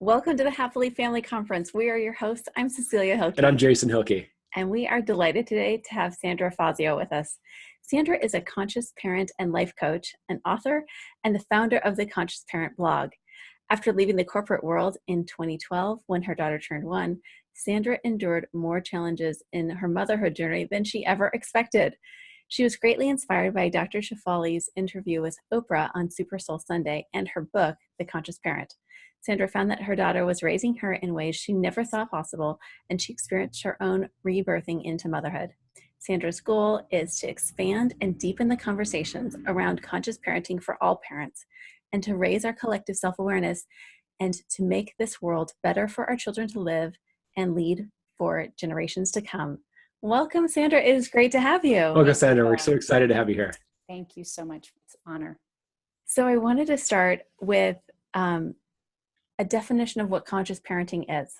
Welcome to the Happily Family Conference. We are your hosts. I'm Cecilia Hilke. And I'm Jason Hilke. And we are delighted today to have Sandra Fazio with us. Sandra is a conscious parent and life coach, an author, and the founder of the Conscious Parent blog. After leaving the corporate world in 2012, when her daughter turned 1, Sandra endured more challenges in her motherhood journey than she ever expected. She was greatly inspired by Dr. Shefali's interview with Oprah on Super Soul Sunday and her book, The Conscious Parent. Sandra found that her daughter was raising her in ways she never thought possible, and she experienced her own rebirthing into motherhood. Sandra's goal is to expand and deepen the conversations around conscious parenting for all parents, and to raise our collective self-awareness, and to make this world better for our children to live and lead for generations to come. Welcome, Sandra. It is great to have you. Welcome, Sandra. We're so excited to have you here. Thank you so much. It's an honor. So I wanted to start with a definition of what conscious parenting is,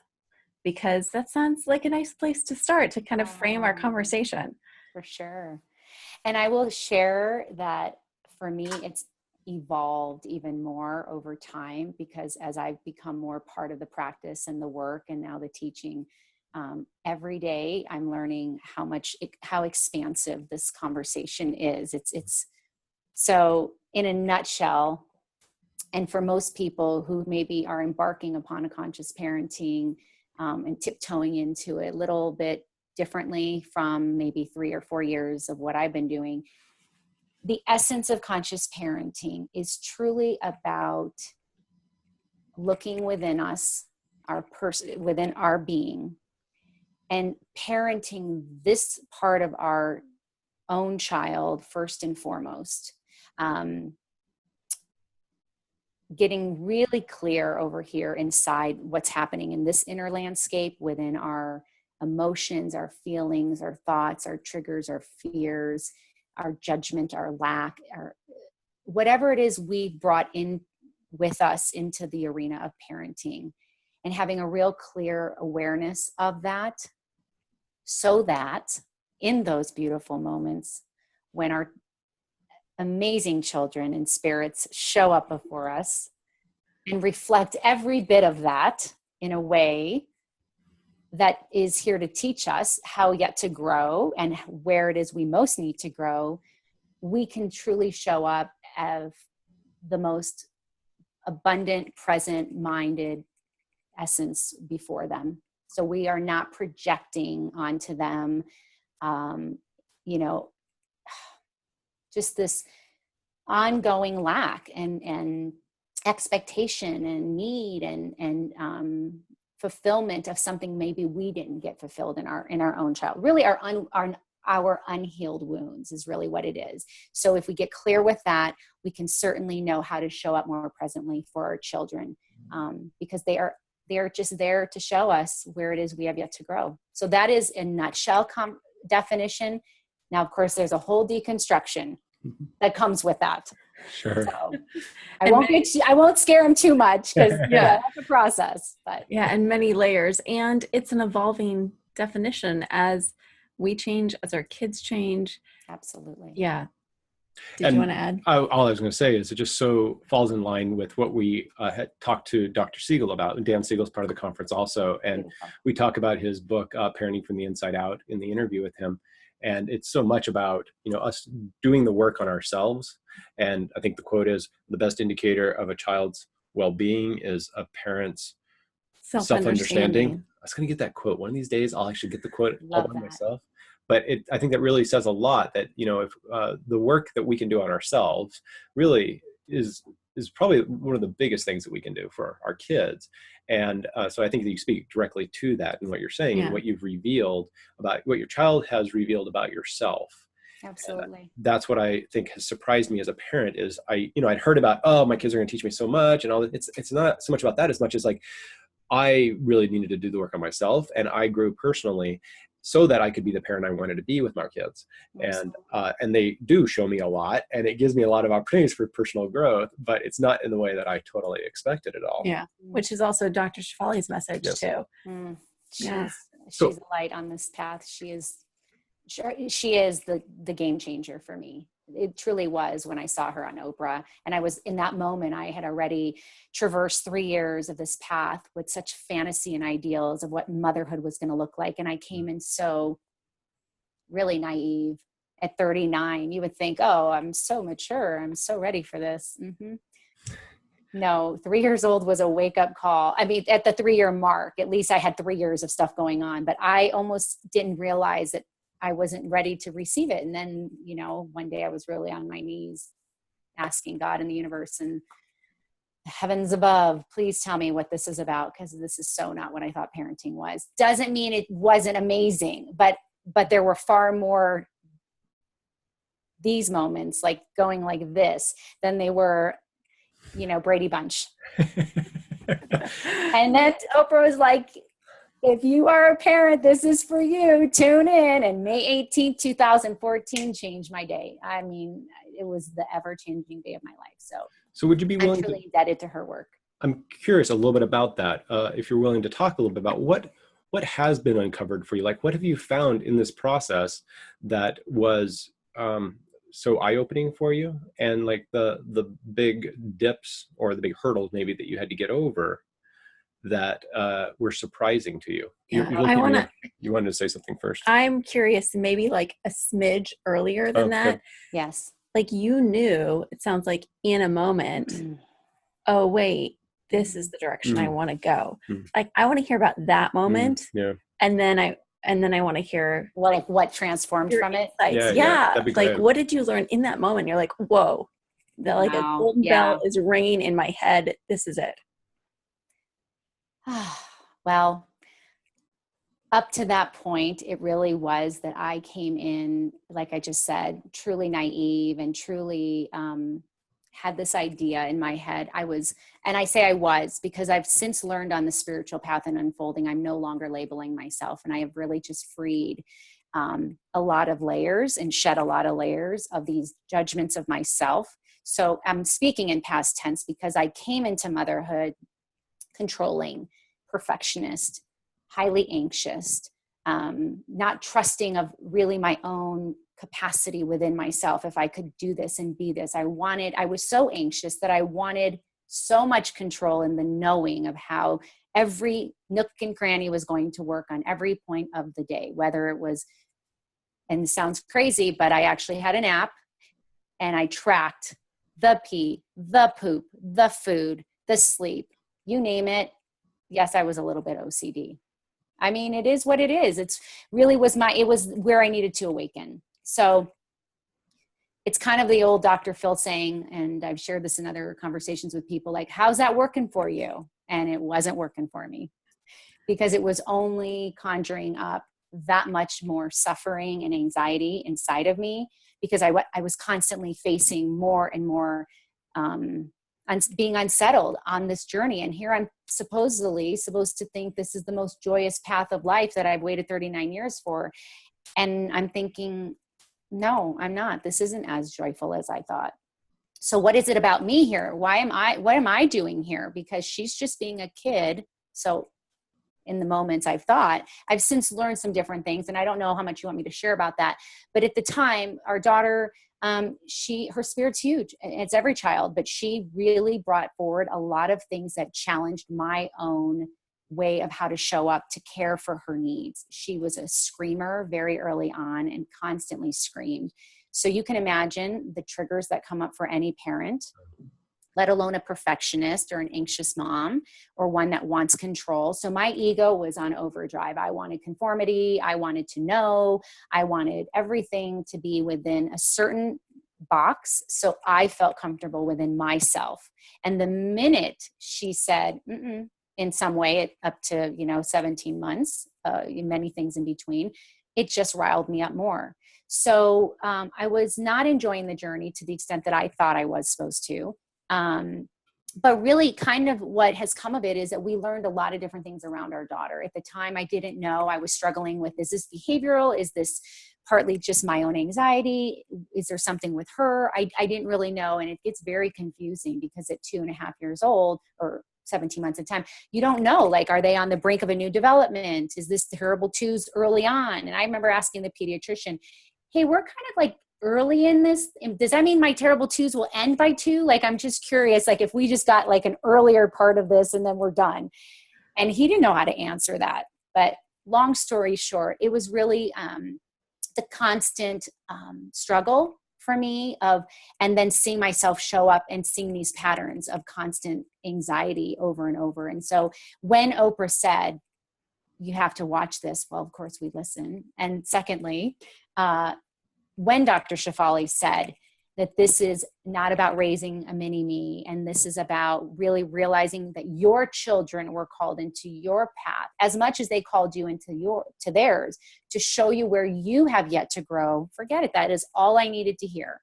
because that sounds like a nice place to start to kind of frame our conversation. For sure. And I will share that for me, it's evolved even more over time, because as I've become more part of the practice and the work and now the teaching, every day I'm learning how expansive this conversation is. It's so in a nutshell, and for most people who maybe are embarking upon a conscious parenting and tiptoeing into it a little bit differently from maybe 3 or 4 years of what I've been doing, the essence of conscious parenting is truly about looking within us, within our being, and parenting this part of our own child first and foremost. Getting really clear over here inside what's happening in this inner landscape within our emotions, our feelings, our thoughts, our triggers, our fears, our judgment, our lack, our whatever it is we've brought in with us into the arena of parenting, and having a real clear awareness of that, so that in those beautiful moments when our amazing children and spirits show up before us and reflect every bit of that in a way that is here to teach us how yet to grow and where it is we most need to grow, we can truly show up as the most abundant, present-minded essence before them. So we are not projecting onto them, just this ongoing lack and expectation and need and fulfillment of something maybe we didn't get fulfilled in our own child. Really, our unhealed wounds is really what it is. So if we get clear with that, we can certainly know how to show up more presently for our children, because they are just there to show us where it is we have yet to grow. So that is a nutshell definition. Now, of course, there's a whole deconstruction that comes with that. Sure. So I won't scare them too much, because that's a process. But and many layers, and it's an evolving definition as we change, as our kids change. Absolutely. Yeah. Did you want to add? All I was going to say is it just so falls in line with what we had talked to Dr. Siegel about. And Dan Siegel's part of the conference also. And we talk about his book, Parenting from the Inside Out, in the interview with him. And it's so much about, us doing the work on ourselves. And I think the quote is, the best indicator of a child's well-being is a parent's self-understanding. I was going to get that quote. One of these days, I'll actually get the quote all by myself. But I think that really says a lot, that, if the work that we can do on ourselves really is probably one of the biggest things that we can do for our kids. And so I think that you speak directly to that and what you're saying, and what you've revealed about what your child has revealed about yourself. Absolutely. That's what I think has surprised me as a parent is I'd heard about, my kids are going to teach me so much and all that. It's not so much about that as much as like, I really needed to do the work on myself, and I grew personally so that I could be the parent I wanted to be with my kids. And they do show me a lot, and it gives me a lot of opportunities for personal growth, but it's not in the way that I totally expected at all. Yeah. Which is also Dr. Shefali's message too. She's a light on this path. She is the game changer for me. it truly was when I saw her on Oprah. And I was in that moment, I had already traversed 3 years of this path with such fantasy and ideals of what motherhood was going to look like. And I came in so really naive at 39. You would think, oh, I'm so mature, I'm so ready for this. No, 3 years old was a wake up call. I mean, at the 3-year mark, at least I had 3 years of stuff going on, but I almost didn't realize that I wasn't ready to receive it. And then, you know, one day I was really on my knees asking God and the universe and the heavens above, please tell me what this is about, because this is so not what I thought parenting was. Doesn't mean it wasn't amazing, but there were far more these moments, like going like this, than they were, you know, Brady Bunch. And then Oprah was like, if you are a parent, this is for you, tune in. And May 18th, 2014 changed my day. I mean, it was the ever-changing day of my life. So would you be willing I'm truly indebted to her work. I'm curious a little bit about that. If you're willing to talk a little bit about what has been uncovered for you? Like, what have you found in this process that was so eye-opening for you? And like the big dips or the big hurdles maybe that you had to get over that were surprising to you? Yeah, you wanted to say something first. I'm curious, maybe like a smidge earlier than that. Yes. Like you knew, it sounds like in a moment, oh, wait, this is the direction I want to go. Like, I want to hear about that moment. Yeah. And then I want to hear like what transformed from it. Yeah. Like, what did you learn in that moment? You're like, whoa, a golden bell is ringing in my head. This is it. Well, up to that point, it really was that I came in, like I just said, truly naive and truly had this idea in my head. And I say I was because I've since learned on the spiritual path and unfolding, I'm no longer labeling myself. And I have really just freed a lot of layers and shed a lot of layers of these judgments of myself. So I'm speaking in past tense because I came into motherhood controlling, perfectionist, highly anxious, not trusting of really my own capacity within myself. If I could do this and be this, I was so anxious that I wanted so much control in the knowing of how every nook and cranny was going to work on every point of the day, whether it was, and it sounds crazy, but I actually had an app and I tracked the pee, the poop, the food, the sleep, you name it. Yes, I was a little bit OCD. I mean, it is what it is. It was where I needed to awaken. So it's kind of the old Dr. Phil saying, and I've shared this in other conversations with people, like, how's that working for you? And it wasn't working for me because it was only conjuring up that much more suffering and anxiety inside of me because I was constantly facing more and more being unsettled on this journey. And here I'm supposedly supposed to think this is the most joyous path of life that I've waited 39 years for. And I'm thinking, no, I'm not. This isn't as joyful as I thought. So what is it about me here? What am I doing here? Because she's just being a kid. So in the moments I've since learned some different things, and I don't know how much you want me to share about that. But at the time, our daughter, her spirit's huge. It's every child, but she really brought forward a lot of things that challenged my own way of how to show up to care for her needs. She was a screamer very early on and constantly screamed. So you can imagine the triggers that come up for any parent, let alone a perfectionist or an anxious mom or one that wants control. So my ego was on overdrive. I wanted conformity. I wanted to know. I wanted everything to be within a certain box. So I felt comfortable within myself. And the minute she said, in some way, up to, 17 months, many things in between, it just riled me up more. So I was not enjoying the journey to the extent that I thought I was supposed to. But really kind of what has come of it is that we learned a lot of different things around our daughter. At the time, I didn't know. I was struggling with, is this behavioral? Is this partly just my own anxiety? Is there something with her? I didn't really know. And it gets very confusing because at 2.5 years old or 17 months of time, you don't know, like, are they on the brink of a new development? Is this terrible twos early on? And I remember asking the pediatrician, hey, we're kind of like early in this? Does that mean my terrible twos will end by 2? Like, I'm just curious, like if we just got like an earlier part of this and then we're done. And he didn't know how to answer that. But long story short, it was really the constant struggle for me and then seeing myself show up and seeing these patterns of constant anxiety over and over. And so when Oprah said, you have to watch this, well, of course we listen. And secondly, when Dr. Shefali said that this is not about raising a mini me, and this is about really realizing that your children were called into your path as much as they called you into theirs, to show you where you have yet to grow. Forget it. That is all I needed to hear.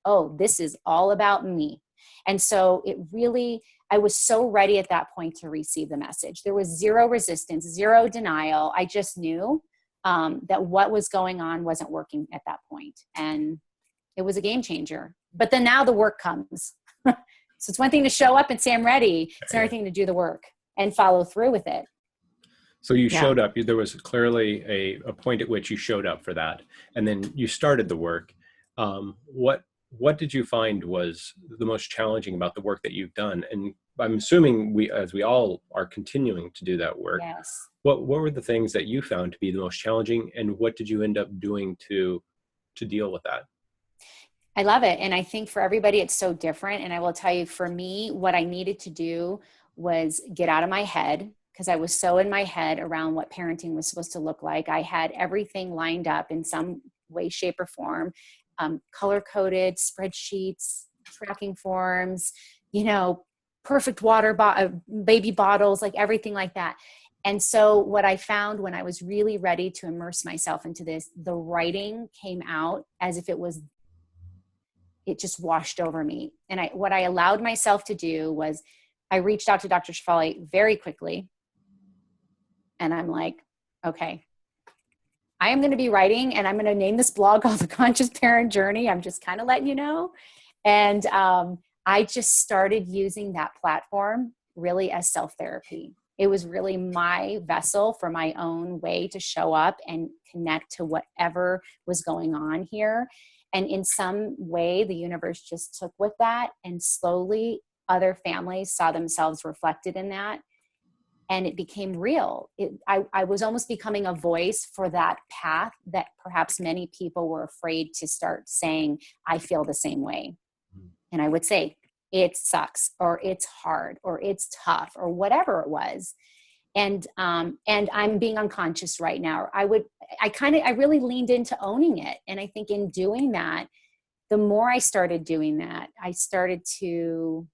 Oh, this is all about me. And so it really, I was so ready at that point to receive the message. There was zero resistance, zero denial. I just knew that what was going on wasn't working at that point. And it was a game changer. But then now the work comes. So it's one thing to show up and say, I'm ready. It's another thing to do the work and follow through with it. So you showed up. There was clearly a point at which you showed up for that. And then you started the work. What did you find was the most challenging about the work that you've done? And I'm assuming as we all are continuing to do that work, yes. What were the things that you found to be the most challenging, and what did you end up doing to deal with that? I love it. And I think for everybody, it's so different. And I will tell you, for me, what I needed to do was get out of my head, because I was so in my head around what parenting was supposed to look like. I had everything lined up in some way, shape, or form, color-coded spreadsheets, tracking forms, perfect baby bottles, like everything like that. And so what I found when I was really ready to immerse myself into this, the writing came out as if it just washed over me. And what I allowed myself to do was I reached out to Dr. Shefali very quickly. And I'm like, okay, I am going to be writing, and I'm going to name this blog called The Conscious Parent Journey. I'm just kind of letting you know. And I just started using that platform really as self-therapy. It was really my vessel for my own way to show up and connect to whatever was going on here. And in some way, the universe just took with that, and slowly other families saw themselves reflected in that. And it became real. I was almost becoming a voice for that path that perhaps many people were afraid to start saying, I feel the same way. And I would say, it sucks, or it's hard, or it's tough, or whatever it was. And I'm being unconscious right now. I really leaned into owning it. And I think in doing that, the more I started doing that, I started to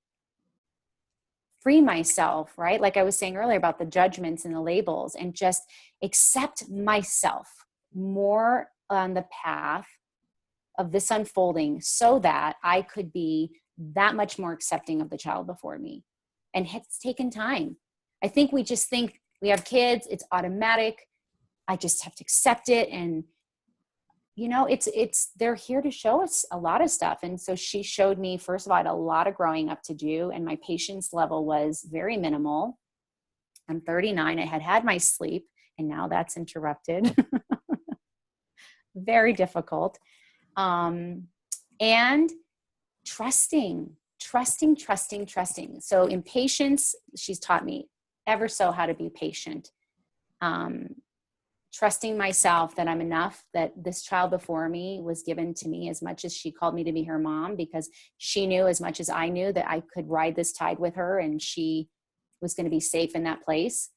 free myself, right? Like I was saying earlier about the judgments and the labels, and just accept myself more on the path of this unfolding, so that I could be that much more accepting of the child before me. And it's taken time. I think we just think we have kids, it's automatic. I just have to accept it. And they're here to show us a lot of stuff. And so she showed me, first of all, I had a lot of growing up to do, and my patience level was very minimal. I'm 39. I had my sleep, and now that's interrupted. Very difficult. And trusting. So in patience, she's taught me ever so how to be patient. Trusting myself that I'm enough, that this child before me was given to me as much as she called me to be her mom, because she knew as much as I knew that I could ride this tide with her, and she was going to be safe in that place.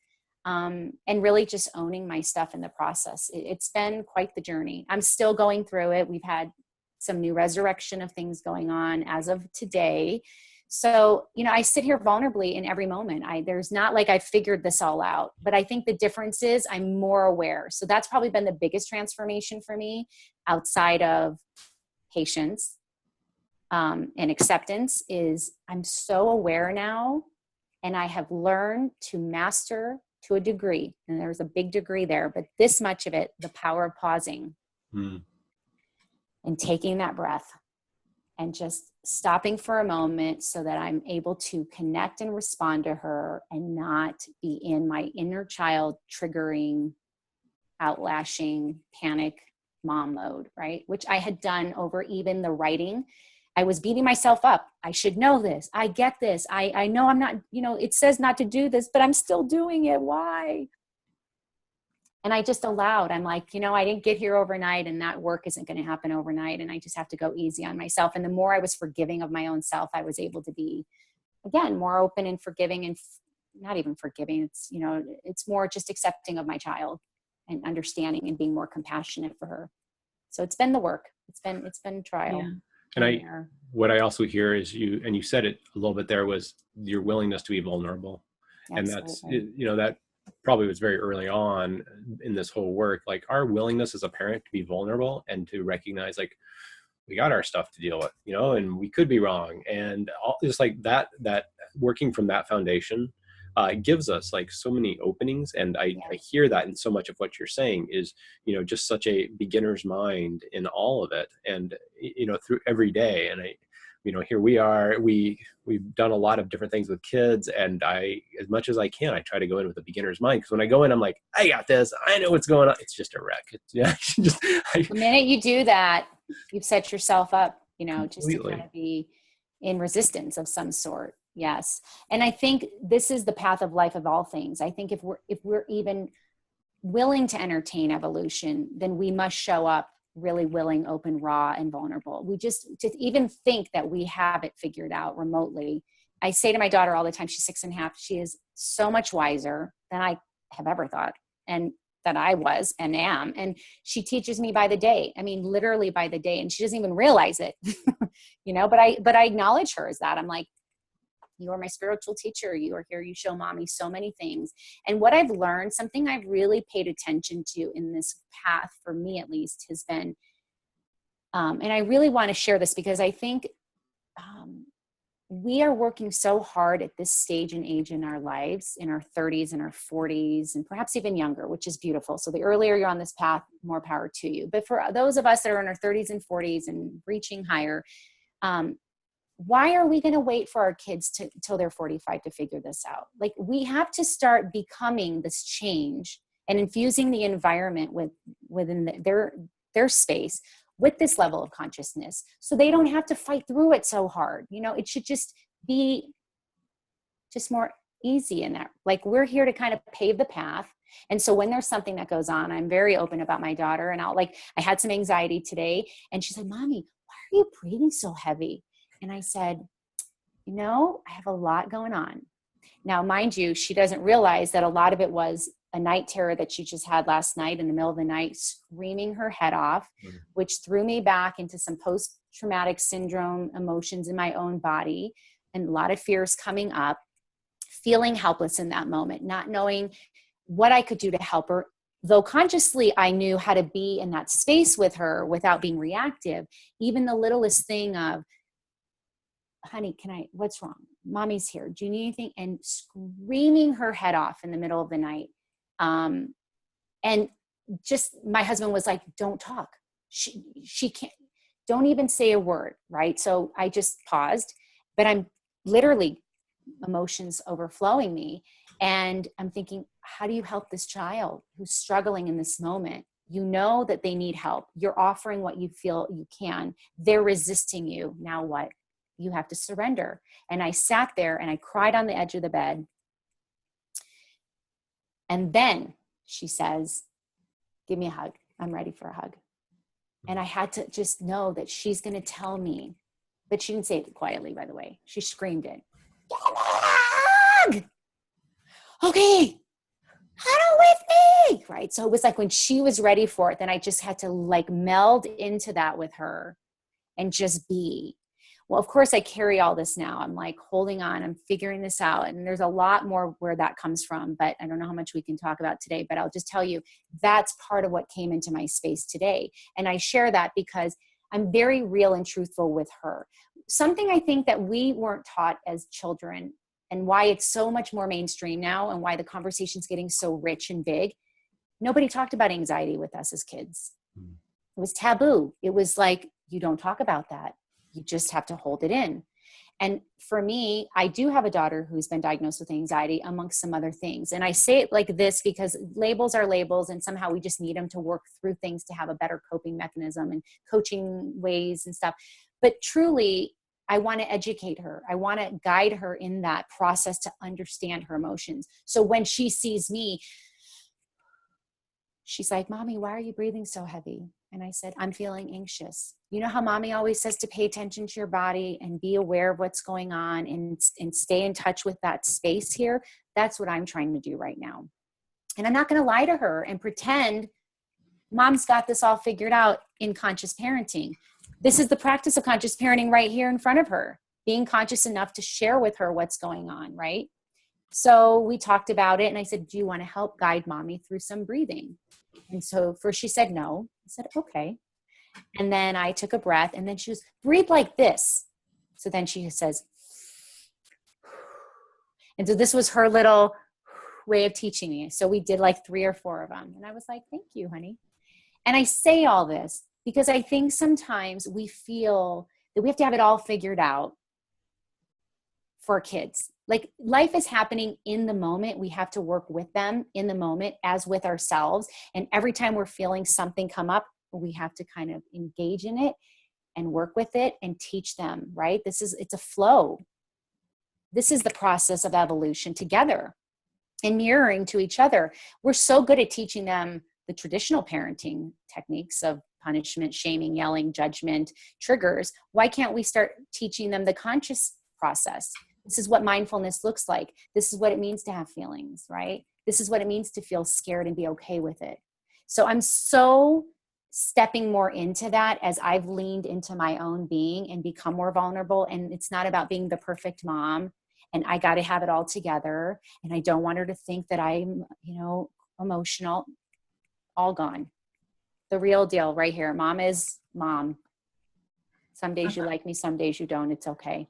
And really just owning my stuff in the process. It's been quite the journey. I'm still going through it. We've had some new resurrection of things going on as of today. So, I sit here vulnerably in every moment. There's not like I figured this all out, but I think the difference is I'm more aware. So that's probably been the biggest transformation for me, outside of patience and acceptance, is I'm so aware now, and I have learned to master to a degree, and there's a big degree there, but this much of it, the power of pausing and taking that breath and just stopping for a moment so that I'm able to connect and respond to her, and not be in my inner child triggering, outlashing, panic mom mode, right? Which I had done over even the writing. I was beating myself up. I should know this. I get this. I know I'm not, it says not to do this, but I'm still doing it. Why? And I just allowed. I'm like, I didn't get here overnight, and that work isn't going to happen overnight. And I just have to go easy on myself. And the more I was forgiving of my own self, I was able to be, again, more open and forgiving, and not even forgiving. It's, it's more just accepting of my child and understanding and being more compassionate for her. So it's been the work. It's been trial. Yeah. And what I also hear is you said it a little bit there, was your willingness to be vulnerable. Absolutely. And that's, that probably was very early on in this whole work, like our willingness as a parent to be vulnerable and to recognize, like, we got our stuff to deal with, and we could be wrong. And just like that working from that foundation gives us like so many openings. And I hear that in so much of what you're saying is, just such a beginner's mind in all of it. And, through every day. And here we are, we've done a lot of different things with kids. And as much as I can, I try to go in with a beginner's mind. Because when I go in, I'm like, I got this. I know what's going on. It's just a wreck. The minute you do that, you've set yourself up, just to Completely. kind of be in resistance of some sort. Yes. And I think this is the path of life of all things. I think if we're even willing to entertain evolution, then we must show up really willing, open, raw, and vulnerable. We just to even think that we have it figured out remotely. I say to my daughter all the time, she's 6.5, she is so much wiser than I have ever thought, and that I was and am. And she teaches me by the day. I mean, literally by the day. And she doesn't even realize it, but I acknowledge her as that. I'm like, you are my spiritual teacher. You are here. You show mommy so many things. And what I've learned, something I've really paid attention to in this path, for me at least, has been, and I really want to share this because I think we are working so hard at this stage and age in our lives, in our 30s and our 40s, and perhaps even younger, which is beautiful. So the earlier you're on this path, more power to you. But for those of us that are in our 30s and 40s and reaching higher, why are we going to wait for our kids till they're 45 to figure this out? Like, we have to start becoming this change and infusing the environment within their space with this level of consciousness, so they don't have to fight through it so hard. It should just be just more easy in that. Like, we're here to kind of pave the path. And so when there's something that goes on, I'm very open about my daughter. And I had some anxiety today, and she said, Mommy, why are you breathing so heavy? And I said, I have a lot going on. Now, mind you, she doesn't realize that a lot of it was a night terror that she just had last night in the middle of the night, screaming her head off, which threw me back into some post-traumatic syndrome emotions in my own body, and a lot of fears coming up, feeling helpless in that moment, not knowing what I could do to help her. Though consciously I knew how to be in that space with her without being reactive, even the littlest thing of, honey, what's wrong? Mommy's here. Do you need anything? And screaming her head off in the middle of the night. And just, my husband was like, don't talk. She can't, don't even say a word. Right. So I just paused, but I'm literally, emotions overflowing me. And I'm thinking, how do you help this child who's struggling in this moment? You know that they need help. You're offering what you feel you can. They're resisting you. Now what? You have to surrender. And I sat there and I cried on the edge of the bed. And then she says, give me a hug. I'm ready for a hug. And I had to just know that she's going to tell me, but she didn't say it quietly, by the way. She screamed it. Hug! Okay. Huddle with me. Right. So it was like when she was ready for it, then I just had to meld into that with her and just be. Well, of course I carry all this now. I'm holding on, I'm figuring this out. And there's a lot more where that comes from, but I don't know how much we can talk about today, but I'll just tell you that's part of what came into my space today. And I share that because I'm very real and truthful with her. Something I think that we weren't taught as children, and why it's so much more mainstream now, and why the conversation's getting so rich and big. Nobody talked about anxiety with us as kids. It was taboo. It was like, you don't talk about that. You just have to hold it in. And for me, I do have a daughter who's been diagnosed with anxiety amongst some other things. And I say it like this because labels are labels, and somehow we just need them to work through things to have a better coping mechanism and coaching ways and stuff. But truly, I want to educate her. I want to guide her in that process to understand her emotions. So when she sees me, she's like, Mommy, why are you breathing so heavy? And I said, I'm feeling anxious. You know how Mommy always says to pay attention to your body and be aware of what's going on and stay in touch with that space here? That's what I'm trying to do right now. And I'm not going to lie to her and pretend Mom's got this all figured out in conscious parenting. This is the practice of conscious parenting right here in front of her, being conscious enough to share with her what's going on, right? So we talked about it, and I said, do you want to help guide Mommy through some breathing? And so first she said no. I said, okay. And then I took a breath, and then she was, breathe like this. So then she says, and so this was her little way of teaching me. So we did like 3 or 4 of them. And I was like, thank you, honey. And I say all this because I think sometimes we feel that we have to have it all figured out for kids. Like life is happening in the moment. We have to work with them in the moment as with ourselves. And every time we're feeling something come up, we have to kind of engage in it and work with it and teach them, right? It's a flow. This is the process of evolution together and mirroring to each other. We're so good at teaching them the traditional parenting techniques of punishment, shaming, yelling, judgment, triggers. Why can't we start teaching them the conscious process? This is what mindfulness looks like. This is what it means to have feelings, right? This is what it means to feel scared and be okay with it. So I'm so stepping more into that as I've leaned into my own being and become more vulnerable. And it's not about being the perfect mom and I got to have it all together. And I don't want her to think that I'm, emotional. All gone. The real deal right here. Mom is mom. Some days you like me, some days you don't. It's okay.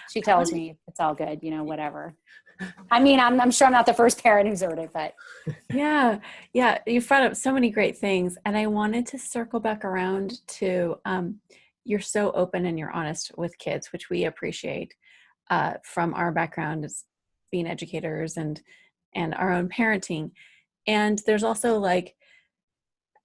She tells me it's all good, whatever. I mean, I'm sure I'm not the first parent who's heard it, but. Yeah. You brought up so many great things. And I wanted to circle back around to, you're so open and you're honest with kids, which we appreciate from our background as being educators and our own parenting. And there's also like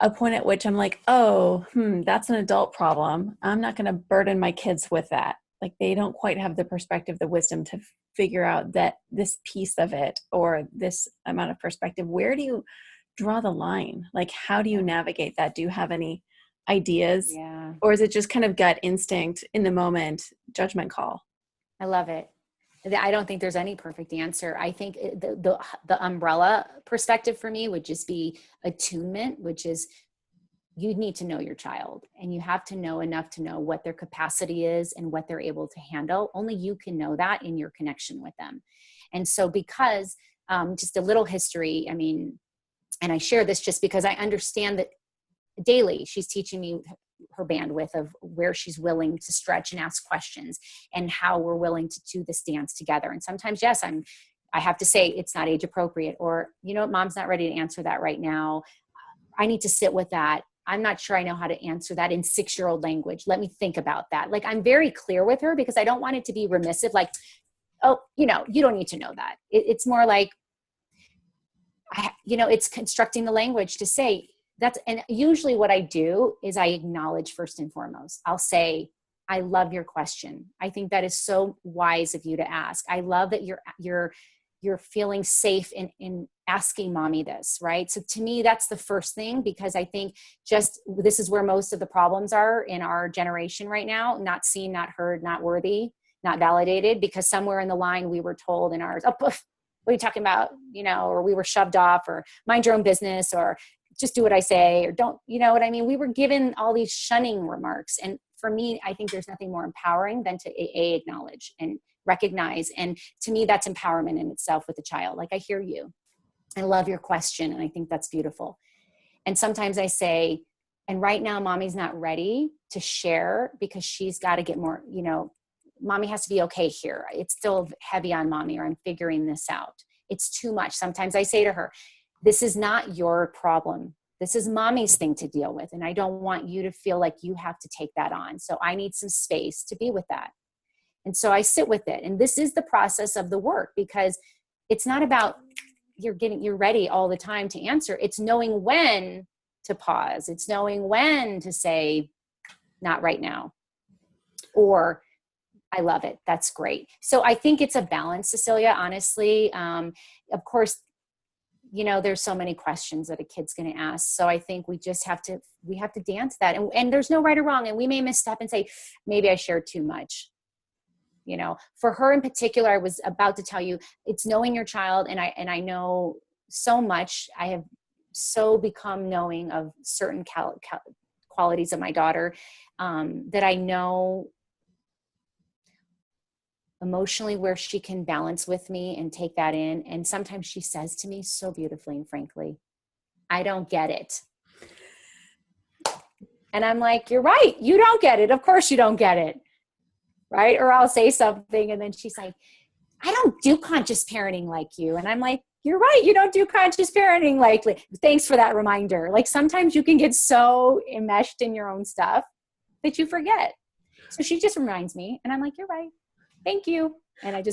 a point at which I'm like, that's an adult problem. I'm not going to burden my kids with that. Like they don't quite have the perspective, the wisdom to figure out that this piece of it or this amount of perspective. Where do you draw the line? Like, how do you navigate that? Do you have any ideas? Yeah. Or is it just kind of gut instinct in the moment, judgment call? I love it. I don't think there's any perfect answer. I think the umbrella perspective for me would just be attunement, which is you need to know your child and you have to know enough to know what their capacity is and what they're able to handle. Only you can know that in your connection with them. And so because just a little history, and I share this just because I understand that daily she's teaching me her bandwidth of where she's willing to stretch and ask questions and how we're willing to do this dance together. And sometimes, yes, I have to say it's not age appropriate, or, mom's not ready to answer that right now. I need to sit with that. I'm not sure I know how to answer that in 6-year-old language. Let me think about that. Like I'm very clear with her because I don't want it to be remissive. Like, oh, you don't need to know that. It's more like, it's constructing the language to say, and usually what I do is I acknowledge first and foremost. I'll say, I love your question. I think that is so wise of you to ask. I love that you're feeling safe in asking Mommy this, right? So to me, that's the first thing, because I think this is where most of the problems are in our generation right now. Not seen, not heard, not worthy, not validated, because somewhere in the line we were told in ours, what are you talking about? Or we were shoved off, or mind your own business, or just do what I say, or don't, you know what I mean? We were given all these shunning remarks. And for me, I think there's nothing more empowering than to acknowledge and recognize. And to me, that's empowerment in itself with the child. Like, I hear you. I love your question. And I think that's beautiful. And sometimes I say, and right now, Mommy's not ready to share because she's got to get more, Mommy has to be okay here. It's still heavy on Mommy, or I'm figuring this out. It's too much. Sometimes I say to her, this is not your problem. This is Mommy's thing to deal with. And I don't want you to feel like you have to take that on. So I need some space to be with that. And so I sit with it. And this is the process of the work, because it's not about you're ready all the time to answer. It's knowing when to pause. It's knowing when to say, not right now, or I love it. That's great. So I think it's a balance, Cecilia, honestly. Of course, there's so many questions that a kid's going to ask. So I think we have to dance that. And there's no right or wrong. And we may misstep and say, maybe I shared too much. For her in particular, I was about to tell you, it's knowing your child. And I know so much. I have so become knowing of certain qualities of my daughter, that I know emotionally where she can balance with me and take that in. And sometimes she says to me so beautifully and frankly, I don't get it. And I'm like, you're right. You don't get it. Of course you don't get it. Right. Or I'll say something and then she's like, I don't do conscious parenting like you. And I'm like, you're right. You don't do conscious parenting likely. Thanks for that reminder. Like sometimes you can get so enmeshed in your own stuff that you forget. So she just reminds me and I'm like, you're right. Thank you. And I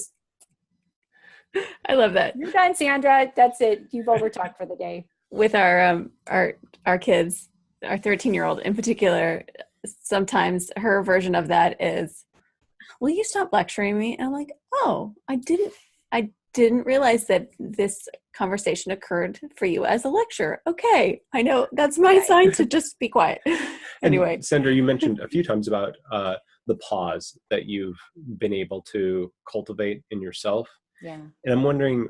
love that. You're done, Sandra. That's it. You've overtalked for the day. With our kids, our 13-year-old in particular, sometimes her version of that is, will you stop lecturing me? And I'm like, oh, I didn't realize that this conversation occurred for you as a lecture. Okay. I know that's my sign to just be quiet. Anyway. And Sandra, you mentioned a few times about the pause that you've been able to cultivate in yourself. Yeah. And I'm wondering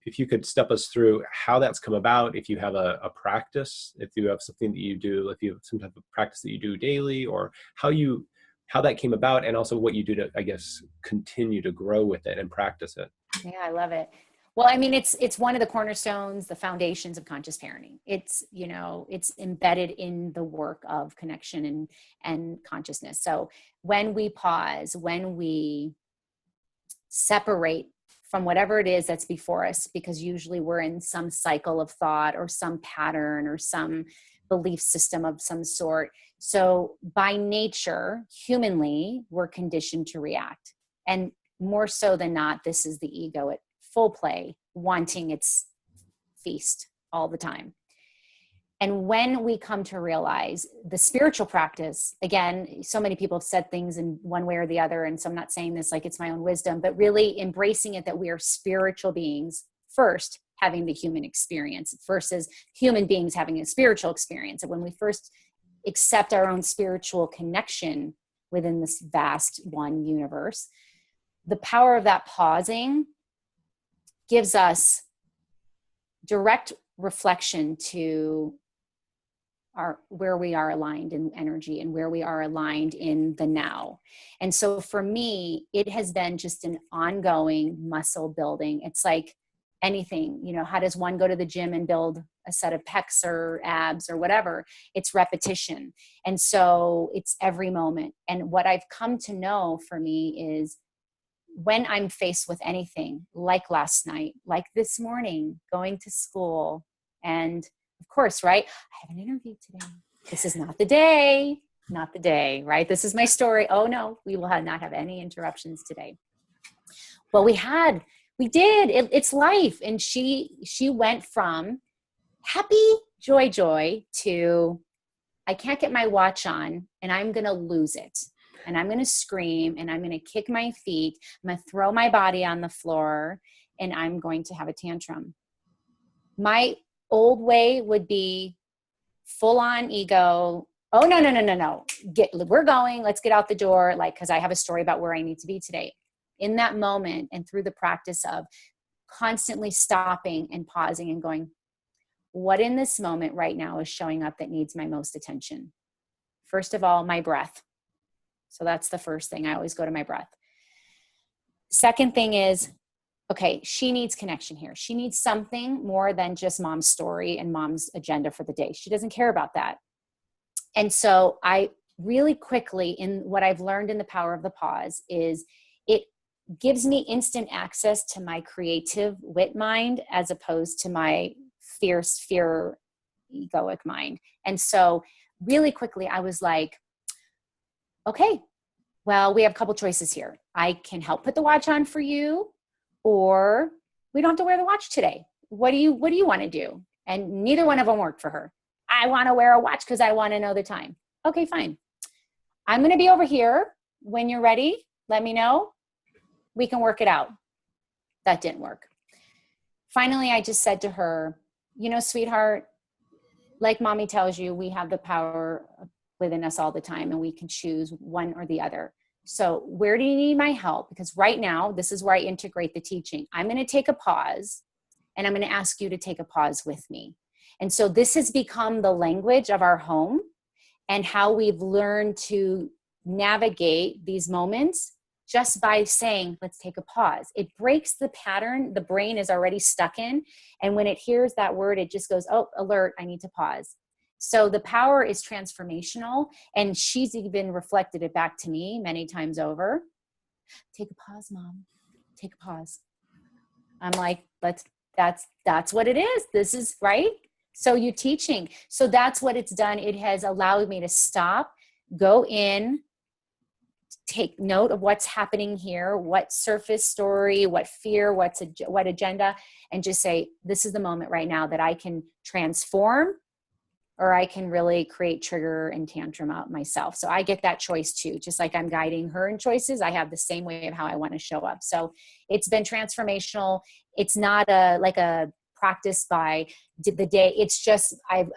if you could step us through how that's come about, if you have a practice, if you have something that you do, if you have some type of practice that you do daily, or how that came about, and also what you do to, I guess, continue to grow with it and practice it. Yeah, I love it. Well, I mean, it's one of the cornerstones, the foundations of conscious parenting. It's, it's embedded in the work of connection and consciousness. So when we pause, when we separate from whatever it is that's before us, because usually we're in some cycle of thought or some pattern or some belief system of some sort. So by nature, humanly, we're conditioned to react. And more so than not, this is the ego at full play, wanting its feast all the time. And when we come to realize the spiritual practice, again, so many people have said things in one way or the other, and so I'm not saying this like it's my own wisdom, but really embracing it that we are spiritual beings first, having the human experience versus human beings having a spiritual experience. And when we first accept our own spiritual connection within this vast one universe, the power of that pausing gives us direct reflection to where we are aligned in energy and where we are aligned in the now. And so for me, it has been just an ongoing muscle building. It's like anything, how does one go to the gym and build a set of pecs or abs or whatever? It's repetition. And so it's every moment. And what I've come to know for me is when I'm faced with anything like last night, like this morning, going to school, and of course, right, I have an interview today. This is not the day, right? This is my story. Oh no, we will not have any interruptions today. Well, we did. It's life. And she went from happy, joy to, I can't get my watch on and I'm going to lose it. And I'm going to scream and I'm going to kick my feet. I'm going to throw my body on the floor and I'm going to have a tantrum. My old way would be full on ego. Oh, no. We're going, let's get out the door. Cause I have a story about where I need to be today. In that moment and through the practice of constantly stopping and pausing and going, what in this moment right now is showing up that needs my most attention? First of all, my breath. So that's the first thing. I always go to my breath. Second thing is, okay, she needs connection here. She needs something more than just mom's story and mom's agenda for the day. She doesn't care about that. And so I really quickly, in what I've learned in the power of the pause, is it gives me instant access to my creative wit mind as opposed to my fierce fear egoic mind. And so really quickly I was like, okay, well, we have a couple choices here. I can help put the watch on for you, or we don't have to wear the watch today. What do you want to do? And neither one of them worked for her. I want to wear a watch because I want to know the time. Okay, fine. I'm going to be over here. When you're ready, let me know. We can work it out. That didn't work. Finally, I just said to her, sweetheart, like mommy tells you, we have the power within us all the time, and we can choose one or the other. So where do you need my help? Because right now, this is where I integrate the teaching. I'm going to take a pause, and I'm going to ask you to take a pause with me. And so this has become the language of our home and how we've learned to navigate these moments just by saying, let's take a pause. It breaks the pattern the brain is already stuck in. And when it hears that word, it just goes, oh, alert, I need to pause. So the power is transformational. And she's even reflected it back to me many times over. Take a pause, Mom. Take a pause. I'm like, that's what it is. This is right. So you're teaching. So that's what it's done. It has allowed me to stop, go in, take note of what's happening here, what surface story, what fear, what agenda, and just say, this is the moment right now that I can transform, or I can really create trigger and tantrum out myself. So I get that choice too. Just like I'm guiding her in choices, I have the same way of how I want to show up. So it's been transformational. It's not like a practice by the day. It's just, I've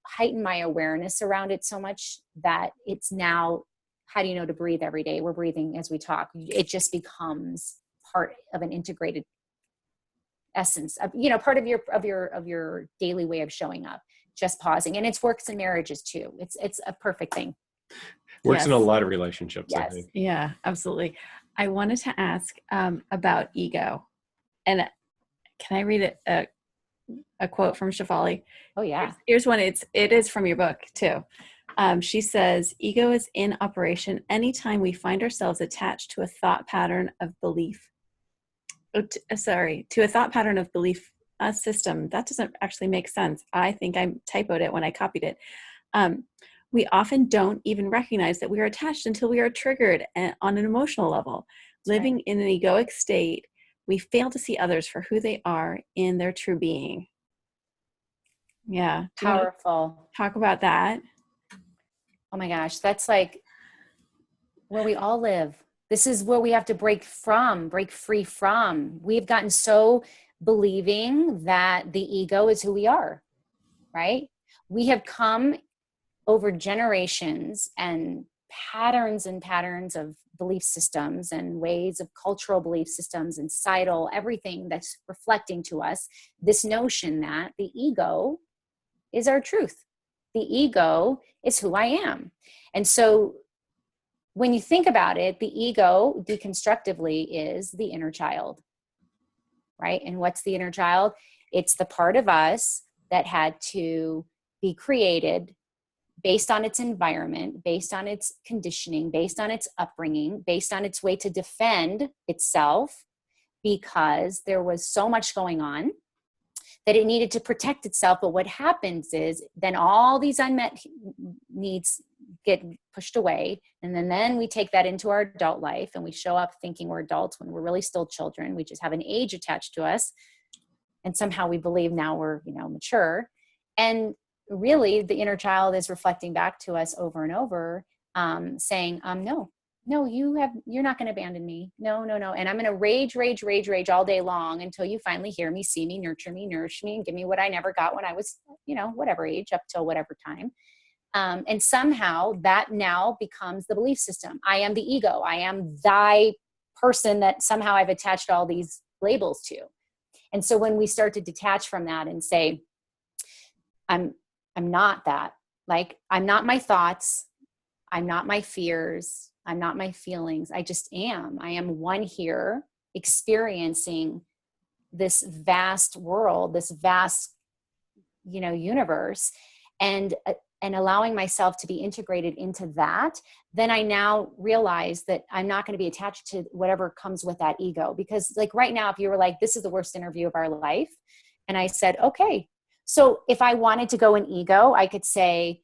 heightened my awareness around it so much that it's now, how do you know to breathe every day? We're breathing as we talk. It just becomes part of an integrated essence of, part of your daily way of showing up, just pausing. And it works in marriages too. It's a perfect thing. Works in a lot of relationships. Yes. I think. Yeah, absolutely. I wanted to ask about ego, and can I read a quote from Shefali? Oh yeah. Here's one. It is from your book too. She says, ego is in operation anytime we find ourselves attached to a thought pattern of belief. To a thought pattern of belief system. That doesn't actually make sense. I think I typoed it when I copied it. We often don't even recognize that we are attached until we are triggered on an emotional level. That's Living right. in an egoic state, we fail to see others for who they are in their true being. Yeah. Do you want to Powerful. talk about that? Oh my gosh. That's like where we all live. This is where we have to break free from. We've gotten so believing that the ego is who we are, right? We have come over generations and patterns of belief systems and ways of cultural belief systems and societal, everything that's reflecting to us this notion that the ego is our truth. The ego is who I am. And so when you think about it, the ego deconstructively is the inner child, right? And what's the inner child? It's the part of us that had to be created based on its environment, based on its conditioning, based on its upbringing, based on its way to defend itself, because there was so much going on that it needed to protect itself. But what happens is then all these unmet needs get pushed away. And then we take that into our adult life and we show up thinking we're adults when we're really still children. We just have an age attached to us. And somehow we believe now we're, mature. And really the inner child is reflecting back to us over and over, saying, no, you're not going to abandon me. No. And I'm going to rage all day long until you finally hear me, see me, nurture me, nourish me, and give me what I never got when I was, whatever age, up till whatever time. And somehow that now becomes the belief system. I am the ego. I am thy person that somehow I've attached all these labels to. And so when we start to detach from that and say, I'm not that, like, I'm not my thoughts. I'm not my fears. I'm not my feelings. I just am. I am one here experiencing this vast world, this vast, universe, and allowing myself to be integrated into that. Then I now realize that I'm not going to be attached to whatever comes with that ego. Because like right now, if you were like, this is the worst interview of our life. And I said, okay. So if I wanted to go in ego, I could say,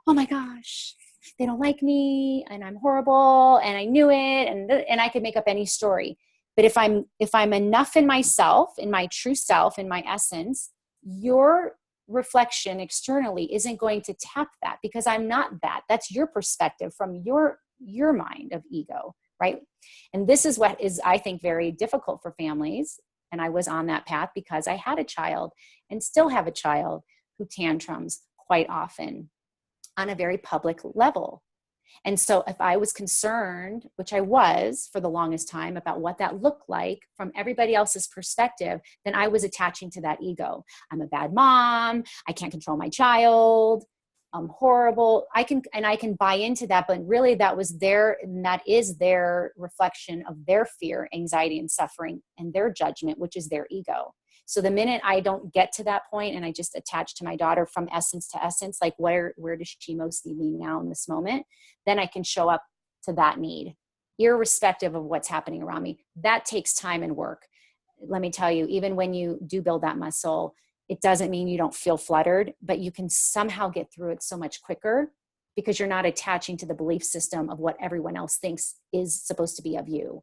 oh my gosh, they don't like me and I'm horrible and I knew it. And I could make up any story. But if I'm enough in myself, in my true self, in my essence, your reflection externally isn't going to tap that, because I'm not that. That's your perspective from your mind of ego, right? And this is what is, I think, very difficult for families. And I was on that path because I had a child and still have a child who tantrums quite often on a very public level. And so if I was concerned, which I was for the longest time, about what that looked like from everybody else's perspective, then I was attaching to that ego. I'm a bad mom. I can't control my child. I'm horrible. I can buy into that, but really that is their reflection of their fear, anxiety, and suffering, and their judgment, which is their ego. So the minute I don't get to that point and I just attach to my daughter from essence to essence, like where does she most need me now in this moment, then I can show up to that need, irrespective of what's happening around me. That takes time and work. Let me tell you, even when you do build that muscle, it doesn't mean you don't feel fluttered, but you can somehow get through it so much quicker because you're not attaching to the belief system of what everyone else thinks is supposed to be of you.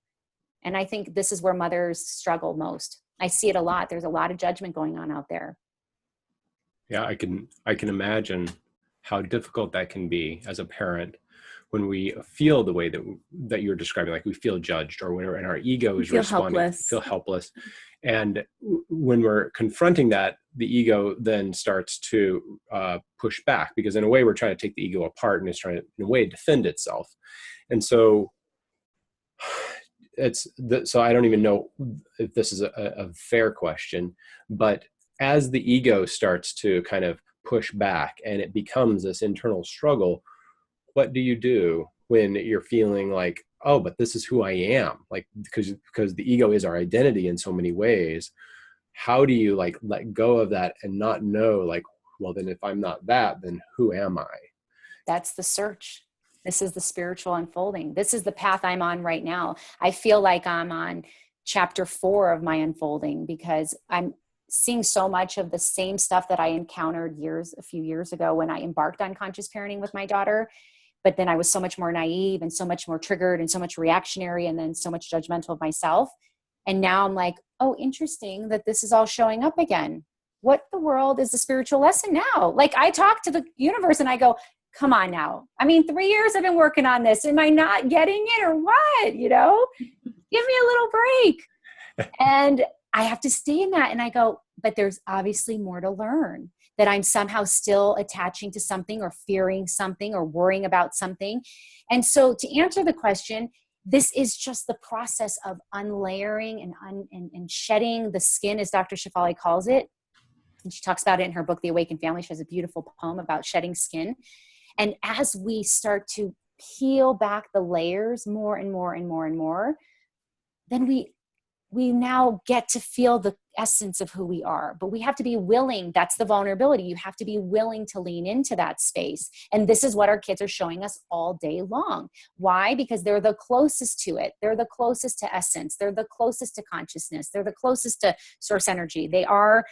And I think this is where mothers struggle most. I see it a lot. There's a lot of judgment going on out there. Yeah, I can imagine how difficult that can be as a parent when we feel the way that you're describing, like we feel judged, or when our ego is responding, feel helpless. And when we're confronting that, the ego then starts to push back, because in a way we're trying to take the ego apart and it's trying to, in a way, defend itself. And so so I don't even know if this is a fair question, but as the ego starts to kind of push back and it becomes this internal struggle, what do you do when you're feeling like, oh, but this is who I am? Like, because the ego is our identity in so many ways. How do you like let go of that and not know, like, well, then if I'm not that, then who am I? That's the search. This is the spiritual unfolding. This is the path I'm on right now. I feel like I'm on chapter 4 of my unfolding, because I'm seeing so much of the same stuff that I encountered a few years ago when I embarked on conscious parenting with my daughter. But then I was so much more naive and so much more triggered and so much reactionary and then so much judgmental of myself. And now I'm like, oh, interesting that this is all showing up again. What the world is the spiritual lesson now? Like, I talk to the universe and I go, come on now. I mean, 3 years I've been working on this. Am I not getting it or what? You know, give me a little break. And I have to stay in that. And I go, but there's obviously more to learn, that I'm somehow still attaching to something or fearing something or worrying about something. And so to answer the question, this is just the process of unlayering and shedding the skin, as Dr. Shefali calls it. And she talks about it in her book, The Awakened Family. She has a beautiful poem about shedding skin. And as we start to peel back the layers more and more and more and more, then we now get to feel the essence of who we are. But we have to be willing. That's the vulnerability. You have to be willing to lean into that space. And this is what our kids are showing us all day long. Why? Because they're the closest to it. They're the closest to essence. They're the closest to consciousness. They're the closest to source energy. They are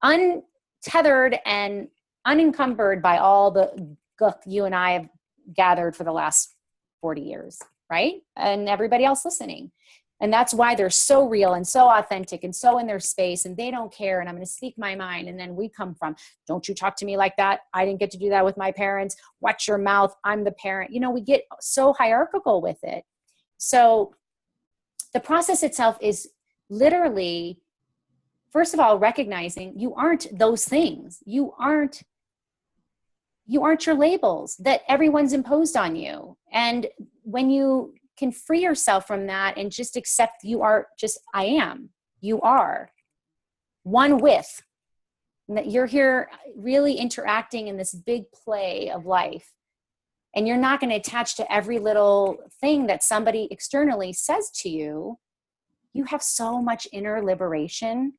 untethered and unencumbered by all the guck you and I have gathered for the last 40 years, right? And everybody else listening. And that's why they're so real and so authentic and so in their space, and they don't care. And I'm going to speak my mind. And then we come from, don't you talk to me like that. I didn't get to do that with my parents. Watch your mouth. I'm the parent. You know, we get so hierarchical with it. So the process itself is literally, first of all, recognizing you aren't those things. You aren't your labels that everyone's imposed on you. And when you can free yourself from that and just accept you are just, I am, you are one with, and that you're here really interacting in this big play of life. And you're not going to attach to every little thing that somebody externally says to you. You have so much inner liberation,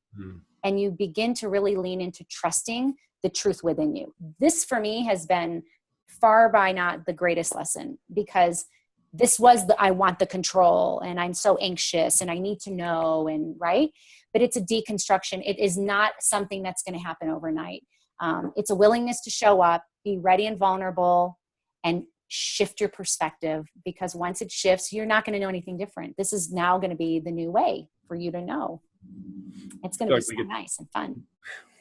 and you begin to really lean into trusting the truth within you. This for me has been far by not the greatest lesson, because this was I want the control and I'm so anxious and I need to know, and right. But it's a deconstruction. It is not something that's going to happen overnight. It's a willingness to show up, be ready and vulnerable, and shift your perspective, because once it shifts, you're not going to know anything different. This is now going to be the new way for you to know. It's going to be so nice and fun.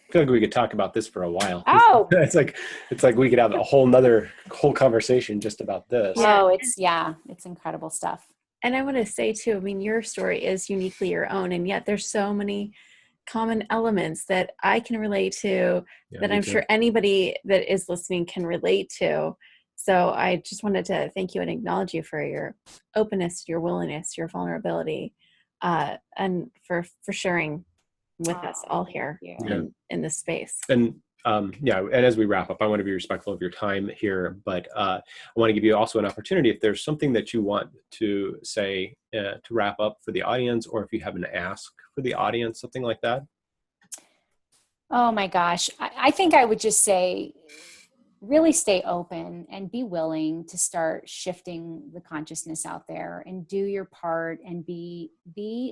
I feel like we could talk about this for a while. Oh, it's like we could have a whole conversation just about this. Oh, it's incredible stuff. And I want to say too, I mean, your story is uniquely your own, and yet there's so many common elements that I can relate to, that I'm sure anybody that is listening can relate to. So I just wanted to thank you and acknowledge you for your openness, your willingness, your vulnerability, and for sharing with us all here in this space. And and as we wrap up, I want to be respectful of your time here, but I want to give you also an opportunity, if there's something that you want to say to wrap up for the audience, or if you have an ask for the audience, something like that. Oh my gosh. I think I would just say, really stay open and be willing to start shifting the consciousness out there, and do your part, and be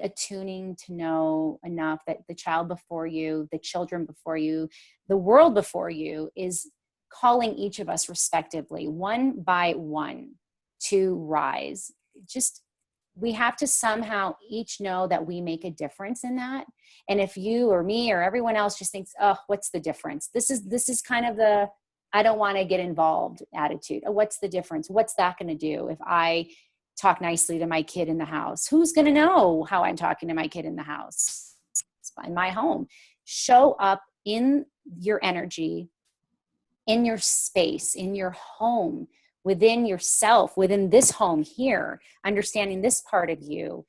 attuning to know enough that the child before you, the children before you, the world before you is calling each of us respectively, one by one, to rise. Just, we have to somehow each know that we make a difference in that. And if you or me or everyone else just thinks, oh, what's the difference? This is kind of the, I don't want to get involved attitude. Oh, what's the difference? What's that going to do if I talk nicely to my kid in the house? Who's going to know how I'm talking to my kid in the house? It's in my home. Show up in your energy, in your space, in your home, within yourself, within this home here, understanding this part of you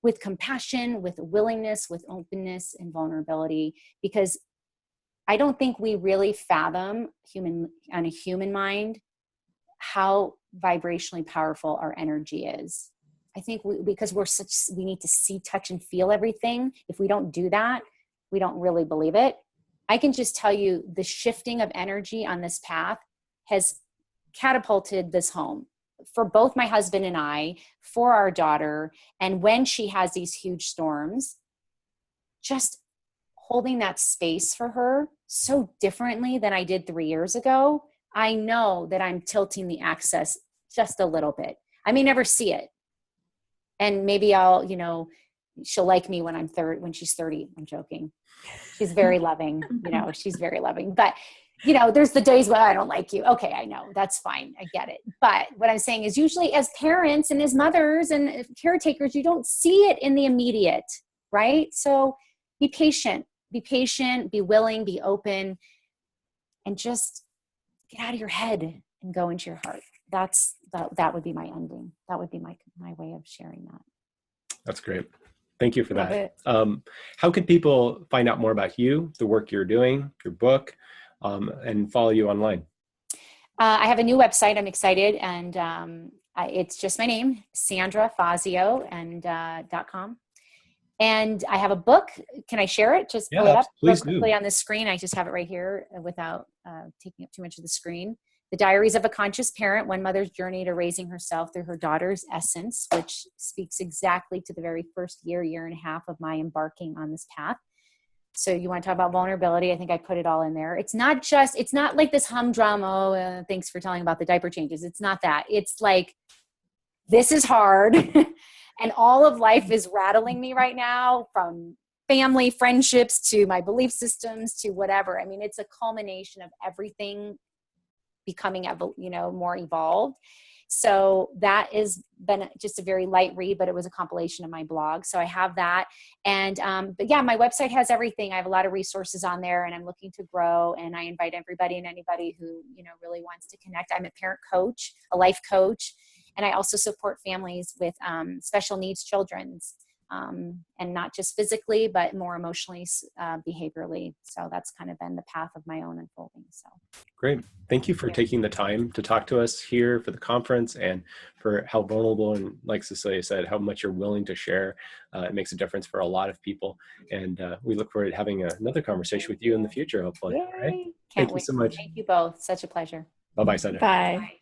with compassion, with willingness, with openness and vulnerability, because I don't think we really fathom on a human mind how vibrationally powerful our energy is. I think because we need to see, touch, and feel everything. If we don't do that, we don't really believe it. I can just tell you the shifting of energy on this path has catapulted this home for both my husband and I, for our daughter. And when she has these huge storms, just holding that space for her so differently than I did 3 years ago, I know that I'm tilting the axis just a little bit. I may never see it. And maybe I'll, she'll like me when she's 30. I'm joking. She's very loving, she's very loving. But, there's the days where I don't like you. Okay, I know. That's fine. I get it. But what I'm saying is, usually as parents and as mothers and caretakers, you don't see it in the immediate, right? So be patient, be willing, be open, and just get out of your head and go into your heart. That would be my ending. That would be my way of sharing that. That's great. Thank you for that. How can people find out more about you, the work you're doing, your book, and follow you online? I have a new website. I'm excited. And it's just my name, Sandra Fazio, and .com. And I have a book. Can I share it? Just pull it up real quickly on the screen. I just have it right here without taking up too much of the screen. The Diaries of a Conscious Parent, One Mother's Journey to Raising Herself Through Her Daughter's Essence, which speaks exactly to the very first year and a half of my embarking on this path. So you want to talk about vulnerability? I think I put it all in there. It's not like this humdrum, thanks for telling about the diaper changes. It's not that. It's like, this is hard. And all of life is rattling me right now, from family, friendships, to my belief systems, to whatever. I mean, it's a culmination of everything becoming, more evolved. So that has been just a very light read, but it was a compilation of my blog. So I have that. And, but yeah, my website has everything. I have a lot of resources on there, and I'm looking to grow. And I invite everybody and anybody who, really wants to connect. I'm a parent coach, a life coach. And I also support families with special needs children's, and not just physically, but more emotionally, behaviorally. So that's kind of been the path of my own unfolding. So great. Thank you for taking the time to talk to us here for the conference, and for how vulnerable, and like Cecilia said, how much you're willing to share. It makes a difference for a lot of people. And we look forward to having another conversation with you in the future, hopefully. All right? Thank you so much. Thank you both. Such a pleasure. Bye-bye, Sandra. Bye.